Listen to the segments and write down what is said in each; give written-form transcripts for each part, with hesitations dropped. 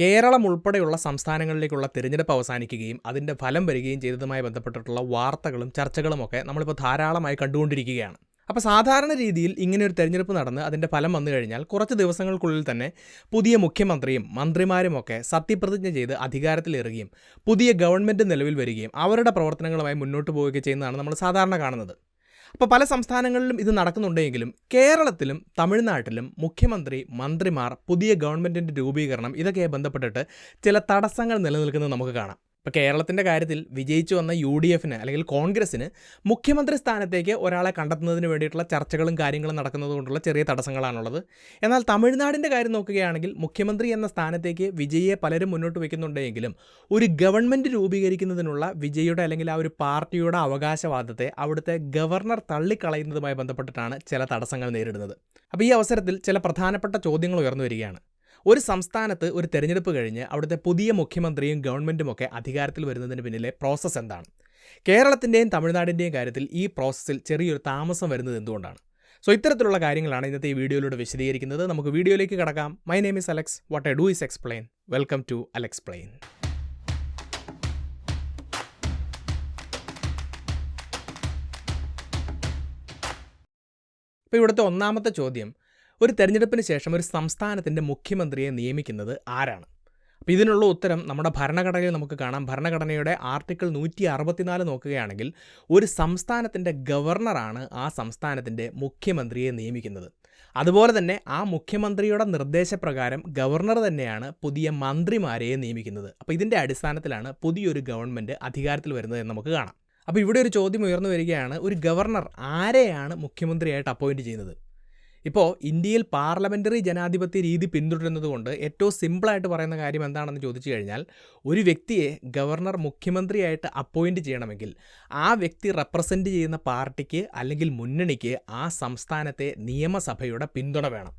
കേരളം ഉൾപ്പെടെയുള്ള സംസ്ഥാനങ്ങളിലേക്കുള്ള തിരഞ്ഞെടുപ്പ് അവസാനിക്കുകയും അതിൻ്റെ ഫലം വരികയും ചെയ്തതുമായി ബന്ധപ്പെട്ടിട്ടുള്ള വാർത്തകളും ചർച്ചകളുമൊക്കെ നമ്മളിപ്പോൾ ധാരാളമായി കണ്ടുകൊണ്ടിരിക്കുകയാണ്. അപ്പോൾ സാധാരണ രീതിയിൽ ഇങ്ങനെയൊരു തെരഞ്ഞെടുപ്പ് നടന്ന് അതിൻ്റെ ഫലം വന്നു കഴിഞ്ഞാൽ കുറച്ച് ദിവസങ്ങൾക്കുള്ളിൽ തന്നെ പുതിയ മുഖ്യമന്ത്രിയും മന്ത്രിമാരുമൊക്കെ സത്യപ്രതിജ്ഞ ചെയ്ത് അധികാരത്തിലേറുകയും പുതിയ ഗവൺമെൻറ് നിലവിൽ വരികയും അവരുടെ പ്രവർത്തനങ്ങളുമായി മുന്നോട്ട് പോവുകയും ചെയ്യുന്നതാണ് നമ്മൾ സാധാരണ കാണുന്നത്. അപ്പോൾ പല സംസ്ഥാനങ്ങളിലും ഇത് നടക്കുന്നുണ്ടെങ്കിലും കേരളത്തിലും തമിഴ്നാട്ടിലും മുഖ്യമന്ത്രി, മന്ത്രിമാർ, പുതിയ ഗവൺമെൻറ്റിൻ്റെ രൂപീകരണം ഇതൊക്കെ ബന്ധപ്പെട്ടിട്ട് ചില തടസ്സങ്ങൾ നിലനിൽക്കുന്നത് നമുക്ക് കാണാം. ഇപ്പോൾ കേരളത്തിൻ്റെ കാര്യത്തിൽ വിജയിച്ചു വന്ന UDFന് അല്ലെങ്കിൽ കോൺഗ്രസ്സിന് മുഖ്യമന്ത്രി സ്ഥാനത്തേക്ക് ഒരാളെ കണ്ടെത്തുന്നതിന് വേണ്ടിയിട്ടുള്ള ചർച്ചകളും കാര്യങ്ങളും നടക്കുന്നത് കൊണ്ടുള്ള ചെറിയ തടസ്സങ്ങളാണുള്ളത്. എന്നാൽ തമിഴ്നാടിൻ്റെ കാര്യം നോക്കുകയാണെങ്കിൽ മുഖ്യമന്ത്രി എന്ന സ്ഥാനത്തേക്ക് വിജയിയെ പലരും മുന്നോട്ട് വയ്ക്കുന്നുണ്ടെങ്കിലും ഒരു ഗവൺമെൻറ് രൂപീകരിക്കുന്നതിനുള്ള വിജയുടെ അല്ലെങ്കിൽ ആ ഒരു പാർട്ടിയുടെ അവകാശവാദത്തെ അവിടുത്തെ ഗവർണർ തള്ളിക്കളയുന്നതുമായി ബന്ധപ്പെട്ടിട്ടാണ് ചില തടസ്സങ്ങൾ നേരിടുന്നത്. അപ്പോൾ ഈ അവസരത്തിൽ ചില പ്രധാനപ്പെട്ട ചോദ്യങ്ങൾ ഉയർന്നു വരികയാണ്. ഒരു സംസ്ഥാനത്ത് ഒരു തെരഞ്ഞെടുപ്പ് കഴിഞ്ഞ് അവിടുത്തെ പുതിയ മുഖ്യമന്ത്രിയും ഗവൺമെൻറ്റുമൊക്കെ അധികാരത്തിൽ വരുന്നതിന് പിന്നിലെ പ്രോസസ്സ് എന്താണ്? കേരളത്തിൻ്റെയും തമിഴ്നാടിൻ്റെയും കാര്യത്തിൽ ഈ പ്രോസസ്സിൽ ചെറിയൊരു താമസം വരുന്നത് എന്തുകൊണ്ടാണ്? ഇത്തരത്തിലുള്ള കാര്യങ്ങളാണ് ഇന്നത്തെ ഈ വീഡിയോയിലൂടെ വിശദീകരിക്കുന്നത്. നമുക്ക് വീഡിയോയിലേക്ക് കടക്കാം. My name is Alex. What I do is explain. Welcome to Alexplain. ഇപ്പോൾ ഇവിടുത്തെ ഒന്നാമത്തെ ചോദ്യം, ഒരു തെരഞ്ഞെടുപ്പിന് ശേഷം ഒരു സംസ്ഥാനത്തിൻ്റെ മുഖ്യമന്ത്രിയെ നിയമിക്കുന്നത് ആരാണ്? അപ്പോൾ ഇതിനുള്ള ഉത്തരം നമ്മുടെ ഭരണഘടനയിൽ നമുക്ക് കാണാം. ഭരണഘടനയുടെ ആർട്ടിക്കിൾ 164 നോക്കുകയാണെങ്കിൽ ഒരു സംസ്ഥാനത്തിൻ്റെ ഗവർണറാണ് ആ സംസ്ഥാനത്തിൻ്റെ മുഖ്യമന്ത്രിയെ നിയമിക്കുന്നത്. അതുപോലെ തന്നെ ആ മുഖ്യമന്ത്രിയുടെ നിർദ്ദേശപ്രകാരം ഗവർണർ തന്നെയാണ് പുതിയ മന്ത്രിമാരെയെ നിയമിക്കുന്നത്. അപ്പോൾ ഇതിൻ്റെ അടിസ്ഥാനത്തിലാണ് പുതിയൊരു ഗവൺമെൻറ് അധികാരത്തിൽ വരുന്നത് എന്ന് നമുക്ക് കാണാം. അപ്പോൾ ഇവിടെ ഒരു ചോദ്യം ഉയർന്നു വരികയാണ്, ഒരു ഗവർണർ ആരെയാണ് മുഖ്യമന്ത്രിയായിട്ട് അപ്പോയിൻറ്റ് ചെയ്യുന്നത്? ഇപ്പോൾ ഇന്ത്യയിൽ പാർലമെൻ്ററി ജനാധിപത്യ രീതി പിന്തുടരുന്നത് കൊണ്ട് ഏറ്റവും സിമ്പിളായിട്ട് പറയുന്ന കാര്യം എന്താണെന്ന് ചോദിച്ചു കഴിഞ്ഞാൽ, ഒരു വ്യക്തിയെ ഗവർണർ മുഖ്യമന്ത്രിയായിട്ട് അപ്പോയിൻറ്റ് ചെയ്യണമെങ്കിൽ ആ വ്യക്തി റെപ്രസെൻറ്റ് ചെയ്യുന്ന പാർട്ടിക്ക് അല്ലെങ്കിൽ മുന്നണിക്ക് ആ സംസ്ഥാനത്തെ നിയമസഭയുടെ പിന്തുണ വേണം.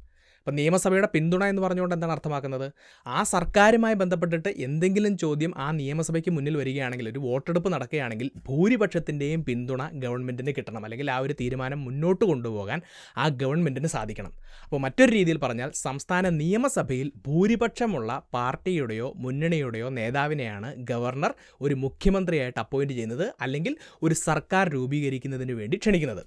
അപ്പോൾ നിയമസഭയുടെ പിന്തുണ എന്ന് പറഞ്ഞുകൊണ്ട് എന്താണ് അർത്ഥമാക്കുന്നത്? ആ സർക്കാരുമായി ബന്ധപ്പെട്ടിട്ട് എന്തെങ്കിലും ചോദ്യം ആ നിയമസഭയ്ക്ക് മുന്നിൽ വരികയാണെങ്കിൽ, ഒരു വോട്ടെടുപ്പ് നടക്കുകയാണെങ്കിൽ ഭൂരിപക്ഷത്തിൻ്റെയും പിന്തുണ ഗവൺമെൻറ്റിന് കിട്ടണം, അല്ലെങ്കിൽ ആ ഒരു തീരുമാനം മുന്നോട്ട് കൊണ്ടുപോകാൻ ആ ഗവൺമെൻറ്റിന് സാധിക്കണം. അപ്പോൾ മറ്റൊരു രീതിയിൽ പറഞ്ഞാൽ സംസ്ഥാന നിയമസഭയിൽ ഭൂരിപക്ഷമുള്ള പാർട്ടിയുടെയോ മുന്നണിയുടെയോ നേതാവിനെയാണ് ഗവർണർ ഒരു മുഖ്യമന്ത്രിയായിട്ട് അപ്പോയിൻറ്റ് ചെയ്യുന്നത്, അല്ലെങ്കിൽ ഒരു സർക്കാർ രൂപീകരിക്കുന്നതിന് വേണ്ടി ക്ഷണിക്കുന്നത്.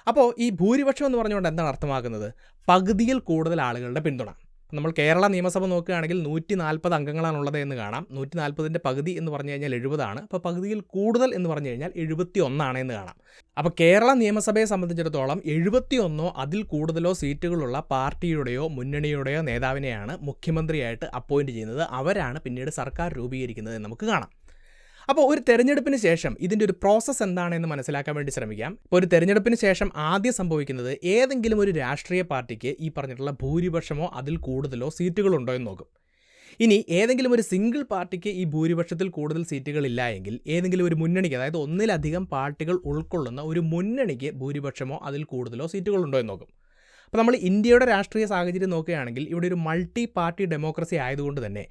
അപ്പോൾ ഈ ഭൂരിപക്ഷം എന്ന് പറഞ്ഞുകൊണ്ട് എന്താണ് അർത്ഥമാക്കുന്നത്? പകുതിയിൽ കൂടുതൽ ആളുകളുടെ പിന്തുണ. നമ്മൾ കേരള നിയമസഭ നോക്കുകയാണെങ്കിൽ 140 അംഗങ്ങളാണുള്ളത് എന്ന് കാണാം. 140ൻ്റെ പകുതി എന്ന് പറഞ്ഞു കഴിഞ്ഞാൽ 70 ആണ്. അപ്പോൾ പകുതിയിൽ കൂടുതൽ എന്ന് പറഞ്ഞു കഴിഞ്ഞാൽ 71 എന്ന് കാണാം. അപ്പോൾ കേരള നിയമസഭയെ സംബന്ധിച്ചിടത്തോളം 71 അതിൽ കൂടുതലോ സീറ്റുകളുള്ള പാർട്ടിയുടെയോ മുന്നണിയുടെയോ നേതാവിനെയാണ് മുഖ്യമന്ത്രിയായിട്ട് അപ്പോയിൻറ്റ് ചെയ്യുന്നത്. അവരാണ് പിന്നീട് സർക്കാർ രൂപീകരിക്കുന്നത് എന്ന് നമുക്ക് കാണാം. അപ്പോൾ ഒരു തെരഞ്ഞെടുപ്പിന് ശേഷം ഇതിൻ്റെ ഒരു പ്രോസസ്സ് എന്താണെന്ന് മനസ്സിലാക്കാൻ വേണ്ടി ശ്രമിക്കാം. ഇപ്പോൾ ഒരു തെരഞ്ഞെടുപ്പിന് ശേഷം ആദ്യം സംഭവിക്കുന്നത് ഏതെങ്കിലും ഒരു രാഷ്ട്രീയ പാർട്ടിക്ക് ഈ പറഞ്ഞിട്ടുള്ള ഭൂരിപക്ഷമോ അതിൽ കൂടുതലോ സീറ്റുകളുണ്ടോ എന്ന് നോക്കും. ഇനി ഏതെങ്കിലും ഒരു സിംഗിൾ പാർട്ടിക്ക് ഈ ഭൂരിപക്ഷത്തിൽ കൂടുതൽ സീറ്റുകളില്ല എങ്കിൽ ഏതെങ്കിലും ഒരു മുന്നണിക്ക്, അതായത് ഒന്നിലധികം പാർട്ടികൾ ഉൾക്കൊള്ളുന്ന ഒരു മുന്നണിക്ക് ഭൂരിപക്ഷമോ അതിൽ കൂടുതലോ സീറ്റുകളുണ്ടോ എന്ന് നോക്കും. അപ്പോൾ നമ്മൾ ഇന്ത്യയുടെ രാഷ്ട്രീയ സാഹചര്യം നോക്കുകയാണെങ്കിൽ ഇവിടെ ഒരു മൾട്ടി പാർട്ടി ഡെമോക്രസി ആയതുകൊണ്ട് തന്നെ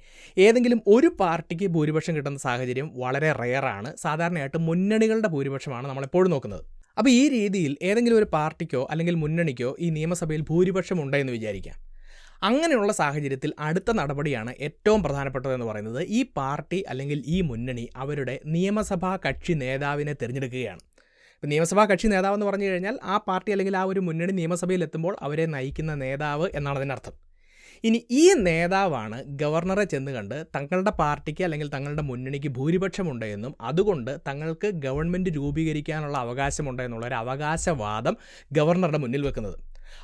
ഏതെങ്കിലും ഒരു പാർട്ടിക്ക് ഭൂരിപക്ഷം കിട്ടുന്ന സാഹചര്യം വളരെ റെയറാണ്. സാധാരണയായിട്ട് മുന്നണികളുടെ ഭൂരിപക്ഷമാണ് നമ്മളെപ്പോഴും നോക്കുന്നത്. അപ്പോൾ ഈ രീതിയിൽ ഏതെങ്കിലും ഒരു പാർട്ടിക്കോ അല്ലെങ്കിൽ മുന്നണിക്കോ ഈ നിയമസഭയിൽ ഭൂരിപക്ഷം ഉണ്ടെന്ന് വിചാരിക്കാം. അങ്ങനെയുള്ള സാഹചര്യത്തിൽ അടുത്ത നടപടിയാണ് ഏറ്റവും പ്രധാനപ്പെട്ടതെന്ന് പറയുന്നത്, ഈ പാർട്ടി അല്ലെങ്കിൽ ഈ മുന്നണി അവരുടെ നിയമസഭാ കക്ഷി നേതാവിനെ തിരഞ്ഞെടുക്കുകയാണ്. നിയമസഭാ കക്ഷി നേതാവ് എന്ന് പറഞ്ഞു കഴിഞ്ഞാൽ ആ പാർട്ടി അല്ലെങ്കിൽ ആ ഒരു മുന്നണി നിയമസഭയിൽ എത്തുമ്പോൾ അവരെ നയിക്കുന്ന നേതാവ് എന്നാണ് അതിനർത്ഥം. ഇനി ഈ നേതാവാണ് ഗവർണറെ ചെന്ന് കണ്ട് തങ്ങളുടെ പാർട്ടിക്ക് അല്ലെങ്കിൽ തങ്ങളുടെ മുന്നണിക്ക് ഭൂരിപക്ഷമുണ്ട് എന്നും അതുകൊണ്ട് തങ്ങൾക്ക് ഗവൺമെൻറ് രൂപീകരിക്കാനുള്ള അവകാശമുണ്ട് എന്നുള്ള ഒരു അവകാശവാദം ഗവർണറുടെ മുന്നിൽ വെക്കുന്നത്.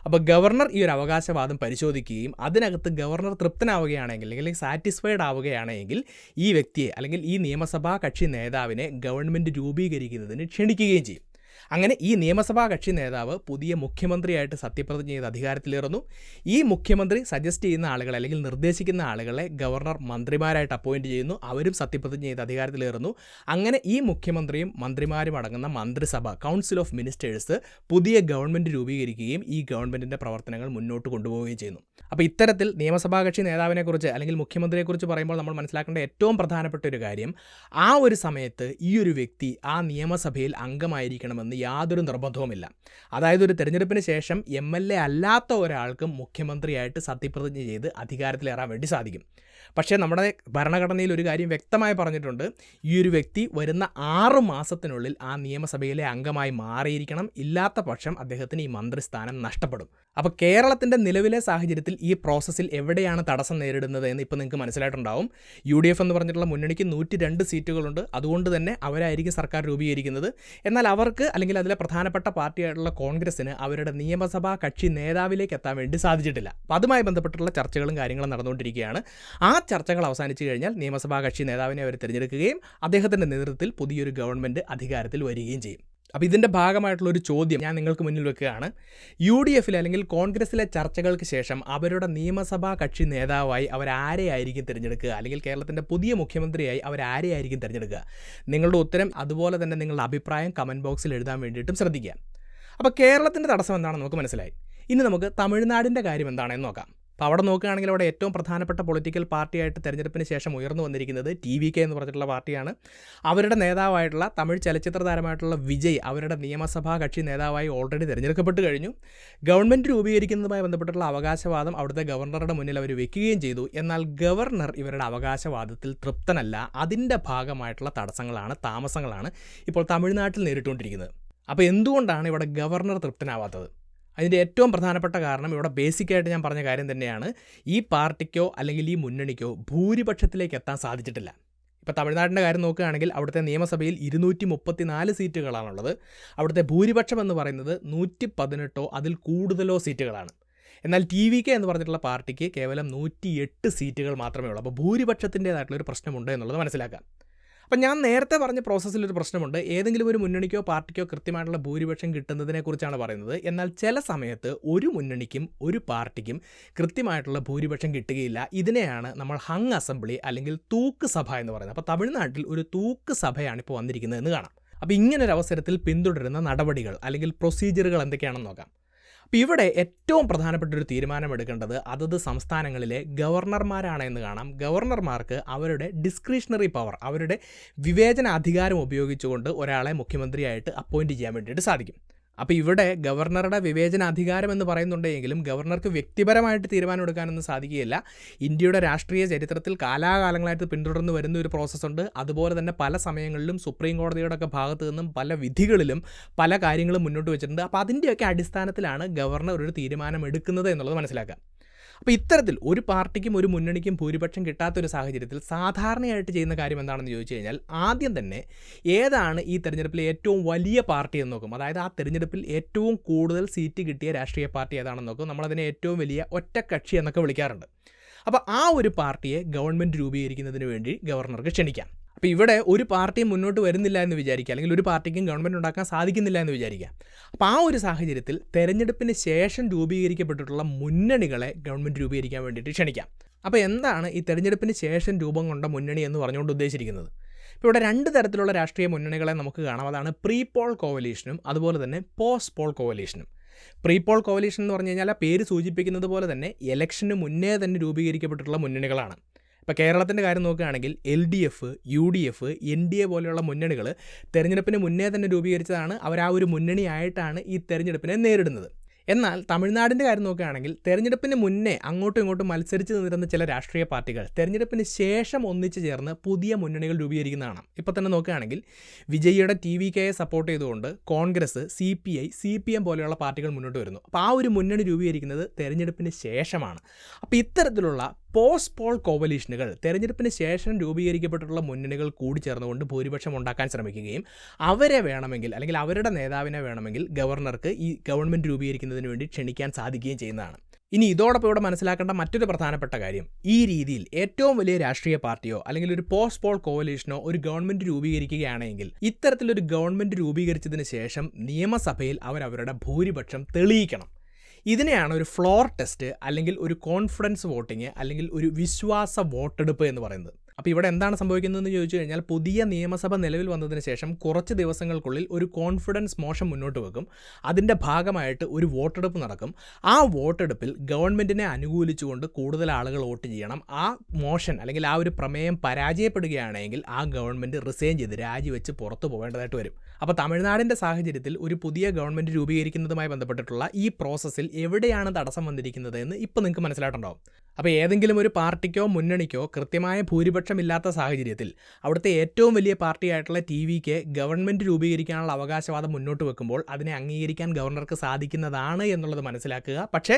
അപ്പോൾ ഗവർണർ ഈ ഒരു അവകാശവാദം പരിശോധിക്കുകയും അതിനകത്ത് ഗവർണർ തൃപ്തനാവുകയാണെങ്കിൽ അല്ലെങ്കിൽ സാറ്റിസ്ഫൈഡ് ആവുകയാണെങ്കിൽ ഈ വ്യക്തിയെ അല്ലെങ്കിൽ ഈ നിയമസഭാ കക്ഷി നേതാവിനെ ഗവൺമെൻറ് രൂപീകരിക്കുന്നതിന് ക്ഷണിക്കുകയും ചെയ്യും. അങ്ങനെ ഈ നിയമസഭാ കക്ഷി നേതാവ് പുതിയ മുഖ്യമന്ത്രിയായിട്ട് സത്യപ്രതിജ്ഞ ചെയ്ത് അധികാരത്തിലേറുന്നു. ഈ മുഖ്യമന്ത്രി സജസ്റ്റ് ചെയ്യുന്ന ആളുകളെ അല്ലെങ്കിൽ നിർദ്ദേശിക്കുന്ന ആളുകളെ ഗവർണർ മന്ത്രിമാരായിട്ട് അപ്പോയിൻറ്റ് ചെയ്യുന്നു. അവരും സത്യപ്രതിജ്ഞ ചെയ്ത് അധികാരത്തിലേറുന്നു. അങ്ങനെ ഈ മുഖ്യമന്ത്രിയും മന്ത്രിമാരും അടങ്ങുന്ന മന്ത്രിസഭ, കൗൺസിൽ ഓഫ് മിനിസ്റ്റേഴ്സ് പുതിയ ഗവൺമെൻറ് രൂപീകരിക്കുകയും ഈ ഗവൺമെൻറ്റിൻ്റെ പ്രവർത്തനങ്ങൾ മുന്നോട്ട് കൊണ്ടുപോവുകയും ചെയ്യുന്നു. അപ്പോൾ ഇത്തരത്തിൽ നിയമസഭാ കക്ഷി നേതാവിനെക്കുറിച്ച് അല്ലെങ്കിൽ മുഖ്യമന്ത്രിയെക്കുറിച്ച് പറയുമ്പോൾ നമ്മൾ മനസ്സിലാക്കേണ്ട ഏറ്റവും പ്രധാനപ്പെട്ട ഒരു കാര്യം, ആ ഒരു സമയത്ത് ഈ ഒരു വ്യക്തി ആ നിയമസഭയിൽ അംഗമായിരിക്കണമെന്ന് യാതൊരു നിർബന്ധവുമില്ല. അതായത് ഒരു തെരഞ്ഞെടുപ്പിന് ശേഷം MLA അല്ലാത്ത ഒരാൾക്കും മുഖ്യമന്ത്രിയായിട്ട് സത്യപ്രതിജ്ഞ ചെയ്ത് അധികാരത്തിലേറാൻ വേണ്ടി സാധിക്കും. പക്ഷേ നമ്മുടെ ഭരണഘടനയിൽ ഒരു കാര്യം വ്യക്തമായി പറഞ്ഞിട്ടുണ്ട്, ഈ ഒരു വ്യക്തി വരുന്ന 6 മാസത്തിനുള്ളിൽ ആ നിയമസഭയിലെ അംഗമായി മാറിയിരിക്കണം, ഇല്ലാത്ത പക്ഷം അദ്ദേഹത്തിന് ഈ മന്ത്രിസ്ഥാനം നഷ്ടപ്പെടും. അപ്പോൾ കേരളത്തിൻ്റെ നിലവിലെ സാഹചര്യത്തിൽ ഈ പ്രോസസ്സിൽ എവിടെയാണ് തടസ്സം നേരിടുന്നത് എന്ന് ഇപ്പോൾ നിങ്ങൾക്ക് മനസ്സിലായിട്ടുണ്ടാവും. UDF എന്ന് പറഞ്ഞിട്ടുള്ള മുന്നണിക്ക് 102 സീറ്റുകളുണ്ട്. അതുകൊണ്ട് തന്നെ അവരായിരിക്കും സർക്കാർ രൂപീകരിക്കുന്നത്. എന്നാൽ അവർക്ക് അല്ലെങ്കിൽ അതിലെ പ്രധാനപ്പെട്ട പാർട്ടിയായിട്ടുള്ള കോൺഗ്രസ്സിന് അവരുടെ നിയമസഭാ കക്ഷി നേതാവിലേക്ക് എത്താൻ വേണ്ടി സാധിച്ചിട്ടില്ല. അപ്പോൾ അതുമായി ബന്ധപ്പെട്ടുള്ള ചർച്ചകളും കാര്യങ്ങളും നടന്നുകൊണ്ടിരിക്കുകയാണ്. ആ ചർച്ചകൾ അവസാനിച്ചു കഴിഞ്ഞാൽ നിയമസഭാ കക്ഷി നേതാവിനെ അവർ തിരഞ്ഞെടുക്കുകയും അദ്ദേഹത്തിൻ്റെ നേതൃത്വത്തിൽ പുതിയൊരു ഗവൺമെൻറ് അധികാരത്തിൽ വരികയും ചെയ്യും. അപ്പോൾ ഇതിൻ്റെ ഭാഗമായിട്ടുള്ളൊരു ചോദ്യം ഞാൻ നിങ്ങൾക്ക് മുന്നിൽ വെക്കുകയാണ്. UDFിൽ അല്ലെങ്കിൽ കോൺഗ്രസ്സിലെ ചർച്ചകൾക്ക് ശേഷം അവരുടെ നിയമസഭാ കക്ഷി നേതാവായി അവരാരെയായിരിക്കും തിരഞ്ഞെടുക്കുക, അല്ലെങ്കിൽ കേരളത്തിൻ്റെ പുതിയ മുഖ്യമന്ത്രിയായി അവരാരെയായിരിക്കും തിരഞ്ഞെടുക്കുക? നിങ്ങളുടെ ഉത്തരം അതുപോലെ തന്നെ നിങ്ങളുടെ അഭിപ്രായം കമൻറ്റ് ബോക്സിൽ എഴുതാൻ വേണ്ടിയിട്ടും ശ്രദ്ധിക്കുക. അപ്പോൾ കേരളത്തിൻ്റെ തടസ്സം എന്താണെന്ന് നമുക്ക് മനസ്സിലായി. ഇനി നമുക്ക് തമിഴ്നാടിൻ്റെ കാര്യം എന്താണെന്ന് നോക്കാം. അപ്പോൾ അവിടെ നോക്കുകയാണെങ്കിൽ അവിടെ ഏറ്റവും പ്രധാനപ്പെട്ട പൊളിറ്റിക്കൽ പാർട്ടിയായിട്ട് തെരഞ്ഞെടുപ്പിന് ശേഷം ഉയർന്നു വന്നിരിക്കുന്നത് TVK എന്ന് പറഞ്ഞിട്ടുള്ള പാർട്ടിയാണ്. അവരുടെ നേതാവായിട്ടുള്ള തമിഴ് ചലച്ചിത്ര താരമായിട്ടുള്ള വിജയ് അവരുടെ നിയമസഭാ കക്ഷി നേതാവായി ഓൾറെഡി തിരഞ്ഞെടുക്കപ്പെട്ട് കഴിഞ്ഞു. ഗവൺമെൻറ് രൂപീകരിക്കുന്നതുമായി ബന്ധപ്പെട്ടുള്ള അവകാശവാദം അവിടുത്തെ ഗവർണറുടെ മുന്നിൽ അവർ വെക്കുകയും ചെയ്തു. എന്നാൽ ഗവർണർ ഇവരുടെ അവകാശവാദത്തിൽ തൃപ്തനല്ല. അതിൻ്റെ ഭാഗമായിട്ടുള്ള തടസ്സങ്ങളാണ്, താമസങ്ങളാണ് ഇപ്പോൾ തമിഴ്നാട്ടിൽ നേരിട്ടുകൊണ്ടിരിക്കുന്നത്. അപ്പോൾ എന്തുകൊണ്ടാണ് ഇവിടെ ഗവർണർ തൃപ്തനാവാത്തത്? അതിൻ്റെ ഏറ്റവും പ്രധാനപ്പെട്ട കാരണം ഇവിടെ ബേസിക്കായിട്ട് ഞാൻ പറഞ്ഞ കാര്യം തന്നെയാണ്. ഈ പാർട്ടിക്കോ അല്ലെങ്കിൽ ഈ മുന്നണിക്കോ ഭൂരിപക്ഷത്തിലേക്ക് എത്താൻ സാധിച്ചിട്ടില്ല. ഇപ്പോൾ തമിഴ്നാടിൻ്റെ കാര്യം നോക്കുകയാണെങ്കിൽ അവിടുത്തെ നിയമസഭയിൽ 234 സീറ്റുകളാണുള്ളത്. അവിടുത്തെ ഭൂരിപക്ഷം എന്ന് പറയുന്നത് 118 അതിൽ കൂടുതലോ സീറ്റുകളാണ്. എന്നാൽ TVK എന്ന് പറഞ്ഞിട്ടുള്ള പാർട്ടിക്ക് കേവലം 108 സീറ്റുകൾ മാത്രമേ ഉള്ളൂ. അപ്പോൾ ഭൂരിപക്ഷത്തിൻ്റേതായിട്ടുള്ളൊരു പ്രശ്നമുണ്ട് എന്നുള്ളത് മനസ്സിലാക്കാം. അപ്പം ഞാൻ നേരത്തെ പറഞ്ഞ പ്രോസസ്സിലൊരു പ്രശ്നമുണ്ട്. ഏതെങ്കിലും ഒരു മുന്നണിക്കോ പാർട്ടിക്കോ കൃത്യമായിട്ടുള്ള ഭൂരിപക്ഷം കിട്ടുന്നതിനെക്കുറിച്ചാണ് പറയുന്നത്. എന്നാൽ ചില സമയത്ത് ഒരു മുന്നണിക്കും ഒരു പാർട്ടിക്കും കൃത്യമായിട്ടുള്ള ഭൂരിപക്ഷം കിട്ടുകയില്ല. ഇതിനെയാണ് നമ്മൾ ഹങ് അസംബ്ലി അല്ലെങ്കിൽ തൂക്ക് സഭ എന്ന് പറയുന്നത്. അപ്പോൾ തമിഴ്നാട്ടിൽ ഒരു തൂക്ക് സഭയാണ് ഇപ്പോൾ വന്നിരിക്കുന്നത് എന്ന് കാണാം. അപ്പോൾ ഇങ്ങനൊരവസരത്തിൽ പിന്തുടരുന്ന നടപടികൾ അല്ലെങ്കിൽ പ്രൊസീജിയറുകൾ എന്തൊക്കെയാണെന്ന് നോക്കാം. അപ്പോൾ ഇവിടെ ഏറ്റവും പ്രധാനപ്പെട്ട ഒരു തീരുമാനമെടുക്കേണ്ടത് അതത് സംസ്ഥാനങ്ങളിലെ ഗവർണർമാരാണ് എന്ന് കാണാം. ഗവർണർമാർക്ക് അവരുടെ ഡിസ്ക്രിഷണറി പവർ, അവരുടെ വിവേചന അധികാരം ഉപയോഗിച്ചുകൊണ്ട് ഒരാളെ മുഖ്യമന്ത്രിയായിട്ട് അപ്പോയിൻറ്റ് ചെയ്യാൻ വേണ്ടിയിട്ട് സാധിക്കും. അപ്പോൾ ഇവിടെ ഗവർണറുടെ വിവേചന അധികാരം എന്ന് പറയുന്നുണ്ടെങ്കിലും ഗവർണർക്ക് വ്യക്തിപരമായിട്ട് തീരുമാനമെടുക്കാനൊന്നും സാധിക്കുകയില്ല. ഇന്ത്യയുടെ രാഷ്ട്രീയ ചരിത്രത്തിൽ കാലാകാലങ്ങളായിട്ട് പിന്തുടർന്ന് വരുന്ന ഒരു പ്രോസസ്സുണ്ട്. അതുപോലെ തന്നെ പല സമയങ്ങളിലും സുപ്രീം കോടതിയുടെയൊക്കെ ഭാഗത്തു നിന്നും പല വിധികളിലും പല കാര്യങ്ങളും മുന്നോട്ട് വെച്ചിട്ടുണ്ട്. അപ്പോൾ അതിൻ്റെയൊക്കെ അടിസ്ഥാനത്തിലാണ് ഗവർണർ ഒരു തീരുമാനം എടുക്കുന്നത് എന്നുള്ളത് മനസ്സിലാക്കുക. അപ്പോൾ ഇത്തരത്തിൽ ഒരു പാർട്ടിക്കും ഒരു മുന്നണിക്കും ഭൂരിപക്ഷം കിട്ടാത്തൊരു സാഹചര്യത്തിൽ സാധാരണയായിട്ട് ചെയ്യുന്ന കാര്യം എന്താണെന്ന് ചോദിച്ചു കഴിഞ്ഞാൽ ആദ്യം തന്നെ ഏതാണ് ഈ തെരഞ്ഞെടുപ്പിലെ ഏറ്റവും വലിയ പാർട്ടി എന്ന് നോക്കും. അതായത് ആ തെരഞ്ഞെടുപ്പിൽ ഏറ്റവും കൂടുതൽ സീറ്റ് കിട്ടിയ രാഷ്ട്രീയ പാർട്ടി ഏതാണെന്ന് നോക്കും. നമ്മളതിനെ ഏറ്റവും വലിയ ഒറ്റക്കക്ഷി എന്നൊക്കെ വിളിക്കാറുണ്ട്. അപ്പോൾ ആ ഒരു പാർട്ടിയെ ഗവൺമെൻറ് രൂപീകരിക്കുന്നതിന് വേണ്ടി ഗവർണർക്ക് ക്ഷണിക്കാം. അപ്പോൾ ഇവിടെ ഒരു പാർട്ടിയും മുന്നോട്ട് വരുന്നില്ല എന്ന് വിചാരിക്കുക, അല്ലെങ്കിൽ ഒരു പാർട്ടിക്കും ഗവൺമെൻറ് ഉണ്ടാക്കാൻ സാധിക്കുന്നില്ല എന്ന് വിചാരിക്കുക. അപ്പോൾ ആ ഒരു സാഹചര്യത്തിൽ തെരഞ്ഞെടുപ്പിന് ശേഷം രൂപീകരിക്കപ്പെട്ടിട്ടുള്ള മുന്നണികളെ ഗവൺമെൻറ് രൂപീകരിക്കാൻ വേണ്ടിയിട്ട് ക്ഷണിക്കാം. അപ്പോൾ എന്താണ് ഈ തെരഞ്ഞെടുപ്പിന് ശേഷം രൂപം കൊണ്ട മുന്നണി എന്ന് പറഞ്ഞുകൊണ്ട് ഉദ്ദേശിച്ചിരിക്കുന്നത്? ഇപ്പോൾ ഇവിടെ 2 തരത്തിലുള്ള രാഷ്ട്രീയ മുന്നണികളെ നമുക്ക് കാണാം. അതാണ് പ്രീ പോൾ കോവലീഷനും അതുപോലെ തന്നെ പോസ്റ്റ് പോൾ കോവലീഷനും. പ്രീ പോൾ കോവലീഷൻ എന്ന് പറഞ്ഞു കഴിഞ്ഞാൽ ആ പേര് സൂചിപ്പിക്കുന്നത് പോലെ തന്നെ ഇലക്ഷന് മുന്നേ തന്നെ രൂപീകരിക്കപ്പെട്ടിട്ടുള്ള മുന്നണികളാണ്. ഇപ്പോൾ കേരളത്തിൻ്റെ കാര്യം നോക്കുകയാണെങ്കിൽ LDF, UDF, NDA പോലെയുള്ള മുന്നണികൾ തെരഞ്ഞെടുപ്പിന് മുന്നേ തന്നെ രൂപീകരിച്ചതാണ്. അവർ ആ ഒരു മുന്നണിയായിട്ടാണ് ഈ തെരഞ്ഞെടുപ്പിനെ നേരിടുന്നത്. എന്നാൽ തമിഴ്നാടിൻ്റെ കാര്യം നോക്കുകയാണെങ്കിൽ തെരഞ്ഞെടുപ്പിന് മുന്നേ അങ്ങോട്ടും ഇങ്ങോട്ടും മത്സരിച്ച് നിന്നിരുന്ന ചില രാഷ്ട്രീയ പാർട്ടികൾ തെരഞ്ഞെടുപ്പിന് ശേഷം ഒന്നിച്ചു ചേർന്ന് പുതിയ മുന്നണികൾ രൂപീകരിക്കുന്നതാണ്. ഇപ്പോൾ തന്നെ നോക്കുകയാണെങ്കിൽ വിജയിയുടെ TVKയെ സപ്പോർട്ട് ചെയ്തുകൊണ്ട് കോൺഗ്രസ്, CPI, CPM പോലെയുള്ള പാർട്ടികൾ മുന്നോട്ട് വരുന്നു. അപ്പോൾ ആ ഒരു മുന്നണി രൂപീകരിക്കുന്നത് തെരഞ്ഞെടുപ്പിന് ശേഷമാണ്. അപ്പോൾ ഇത്തരത്തിലുള്ള പോസ്റ്റ് പോൾ കോവലീഷനുകൾ തെരഞ്ഞെടുപ്പിന് ശേഷം രൂപീകരിക്കപ്പെട്ടിട്ടുള്ള മുന്നണികൾ കൂടി ചേർന്നുകൊണ്ട് ഭൂരിപക്ഷം ഉണ്ടാക്കാൻ ശ്രമിക്കുകയും അവരെ വേണമെങ്കിൽ അല്ലെങ്കിൽ അവരുടെ നേതാവിനെ വേണമെങ്കിൽ ഗവർണർക്ക് ഈ ഗവൺമെൻറ് രൂപീകരിക്കുന്നതിന് വേണ്ടി ക്ഷണിക്കാൻ സാധിക്കുകയും ചെയ്യുന്നതാണ്. ഇനി ഇതോടൊപ്പം ഇവിടെ മനസ്സിലാക്കേണ്ട മറ്റൊരു പ്രധാനപ്പെട്ട കാര്യം, ഈ രീതിയിൽ ഏറ്റവും വലിയ രാഷ്ട്രീയ പാർട്ടിയോ അല്ലെങ്കിൽ ഒരു പോസ്റ്റ് പോൾ കോവലീഷനോ ഒരു ഗവൺമെൻറ് രൂപീകരിക്കുകയാണെങ്കിൽ ഇത്തരത്തിലൊരു ഗവൺമെൻറ് രൂപീകരിച്ചതിന് ശേഷം നിയമസഭയിൽ അവരവരുടെ ഭൂരിപക്ഷം തെളിയിക്കണം. ഇതിനെയാണ് ഒരു ഫ്ലോർ ടെസ്റ്റ് അല്ലെങ്കിൽ ഒരു കോൺഫിഡൻസ് വോട്ടിങ് അല്ലെങ്കിൽ ഒരു വിശ്വാസ വോട്ടെടുപ്പ് എന്ന് പറയുന്നത്. അപ്പോൾ ഇവിടെ എന്താണ് സംഭവിക്കുന്നതെന്ന് ചോദിച്ചു കഴിഞ്ഞാൽ പുതിയ നിയമസഭ നിലവിൽ വന്നതിന് ശേഷം കുറച്ച് ദിവസങ്ങൾക്കുള്ളിൽ ഒരു കോൺഫിഡൻസ് മോഷൻ മുന്നോട്ട് വെക്കും. അതിൻ്റെ ഭാഗമായിട്ട് ഒരു വോട്ടെടുപ്പ് നടക്കും. ആ വോട്ടെടുപ്പിൽ ഗവൺമെൻറ്റിനെ അനുകൂലിച്ചുകൊണ്ട് കൂടുതൽ ആളുകൾ വോട്ട് ചെയ്യണം. ആ മോഷൻ അല്ലെങ്കിൽ ആ ഒരു പ്രമേയം പരാജയപ്പെടുകയാണെങ്കിൽ ആ ഗവൺമെൻറ് റിസൈൻ ചെയ്ത് രാജിവെച്ച് പുറത്തു പോകേണ്ടതായിട്ട് വരും. അപ്പോൾ തമിഴ്നാടിൻ്റെ സാഹചര്യത്തിൽ ഒരു പുതിയ ഗവൺമെൻറ് രൂപീകരിക്കുന്നതുമായി ബന്ധപ്പെട്ടിട്ടുള്ള ഈ പ്രോസസ്സിൽ എവിടെയാണ് തടസ്സം വന്നിരിക്കുന്നത് എന്ന് ഇപ്പോൾ നിങ്ങൾക്ക് മനസ്സിലായിട്ടുണ്ടാവും. അപ്പോൾ ഏതെങ്കിലും ഒരു പാർട്ടിക്കോ മുന്നണിക്കോ കൃത്യമായ ഭൂരിപക്ഷമില്ലാത്ത സാഹചര്യത്തിൽ അവിടുത്തെ ഏറ്റവും വലിയ പാർട്ടിയായിട്ടുള്ള TVK ഗവൺമെൻറ് രൂപീകരിക്കാനുള്ള അവകാശവാദം മുന്നോട്ട് വെക്കുമ്പോൾ അതിനെ അംഗീകരിക്കാൻ ഗവർണർക്ക് സാധിക്കുന്നതാണ് എന്നുള്ളത് മനസ്സിലാക്കുക. പക്ഷേ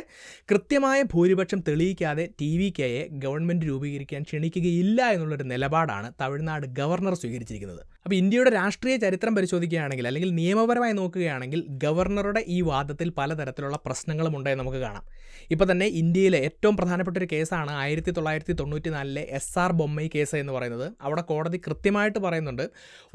കൃത്യമായ ഭൂരിപക്ഷം തെളിയിക്കാതെ TVKയെ ഗവൺമെൻറ് രൂപീകരിക്കാൻ ക്ഷണിക്കുകയില്ല എന്നുള്ളൊരു നിലപാടാണ് തമിഴ്നാട് ഗവർണർ സ്വീകരിച്ചിരിക്കുന്നത്. അപ്പോൾ ഇന്ത്യയുടെ രാഷ്ട്രീയ ചരിത്രം പരിശോധിക്കുകയാണെങ്കിൽ അല്ലെങ്കിൽ നിയമപരമായി നോക്കുകയാണെങ്കിൽ ഗവർണറുടെ ഈ വാദത്തിൽ പലതരത്തിലുള്ള പ്രശ്നങ്ങളും ഉണ്ടെന്ന് നമുക്ക് കാണാം. ഇപ്പോൾ തന്നെ ഇന്ത്യയിലെ ഏറ്റവും പ്രധാനപ്പെട്ട ഒരു കേസാണ് 1994 SR ബൊമ്മൈ കേസ് എന്ന് പറയുന്നത്. അവിടെ കോടതി കൃത്യമായിട്ട് പറയുന്നുണ്ട്,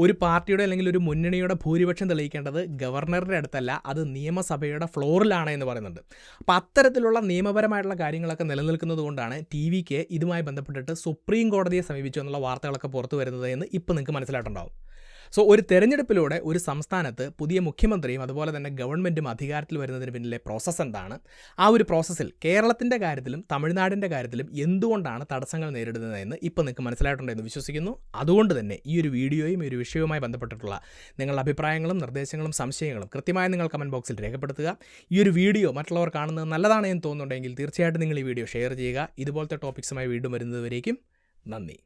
ഒരു പാർട്ടിയുടെ അല്ലെങ്കിൽ ഒരു മുന്നണിയുടെ ഭൂരിപക്ഷം തെളിയിക്കേണ്ടത് ഗവർണറുടെ അടുത്തല്ല, അത് നിയമസഭയുടെ ഫ്ലോറിലാണ് എന്ന് പറയുന്നുണ്ട്. അപ്പോൾ അത്തരത്തിലുള്ള നിയമപരമായിട്ടുള്ള കാര്യങ്ങളൊക്കെ നിലനിൽക്കുന്നത് കൊണ്ടാണ് TVK ഇതുമായി ബന്ധപ്പെട്ടിട്ട് സുപ്രീം കോടതിയെ സമീപിച്ചു എന്നുള്ള വാർത്തകളൊക്കെ പുറത്തു വരുന്നത് എന്ന് ഇപ്പോൾ നിങ്ങൾക്ക് മനസ്സിലായിട്ടുണ്ടാവും. സോ ഒരു തെരഞ്ഞെടുപ്പിലൂടെ ഒരു സംസ്ഥാനത്ത് പുതിയ മുഖ്യമന്ത്രിയും അതുപോലെ തന്നെ ഗവൺമെൻറ്റും അധികാരത്തിൽ വരുന്നതിന് പിന്നിലെ പ്രോസസ്സ് എന്താണ്, ആ ഒരു പ്രോസസ്സിൽ കേരളത്തിൻ്റെ കാര്യത്തിലും തമിഴ്നാടിൻ്റെ കാര്യത്തിലും എന്തുകൊണ്ടാണ് തടസ്സങ്ങൾ നേരിടുന്നതെന്ന് ഇപ്പോൾ നിങ്ങൾക്ക് മനസ്സിലായിട്ടുണ്ടെന്ന് വിശ്വസിക്കുന്നു. അതുകൊണ്ട് തന്നെ ഈ ഒരു വീഡിയോയും ഈ ഒരു വിഷയവുമായി ബന്ധപ്പെട്ടിട്ടുള്ള നിങ്ങളുടെ അഭിപ്രായങ്ങളും നിർദ്ദേശങ്ങളും സംശയങ്ങളും കൃത്യമായി നിങ്ങൾ കമൻറ്റ് ബോക്സിൽ രേഖപ്പെടുത്തുക. ഈ ഒരു വീഡിയോ മറ്റുള്ളവർ കാണുന്നത് നല്ലതാണ് എന്ന് തോന്നുന്നുണ്ടെങ്കിൽ തീർച്ചയായിട്ടും നിങ്ങൾ ഈ വീഡിയോ ഷെയർ ചെയ്യുക. ഇതുപോലത്തെ ടോപ്പിക്സുമായി വീണ്ടും വരുന്നതുവരേക്കും നന്ദി.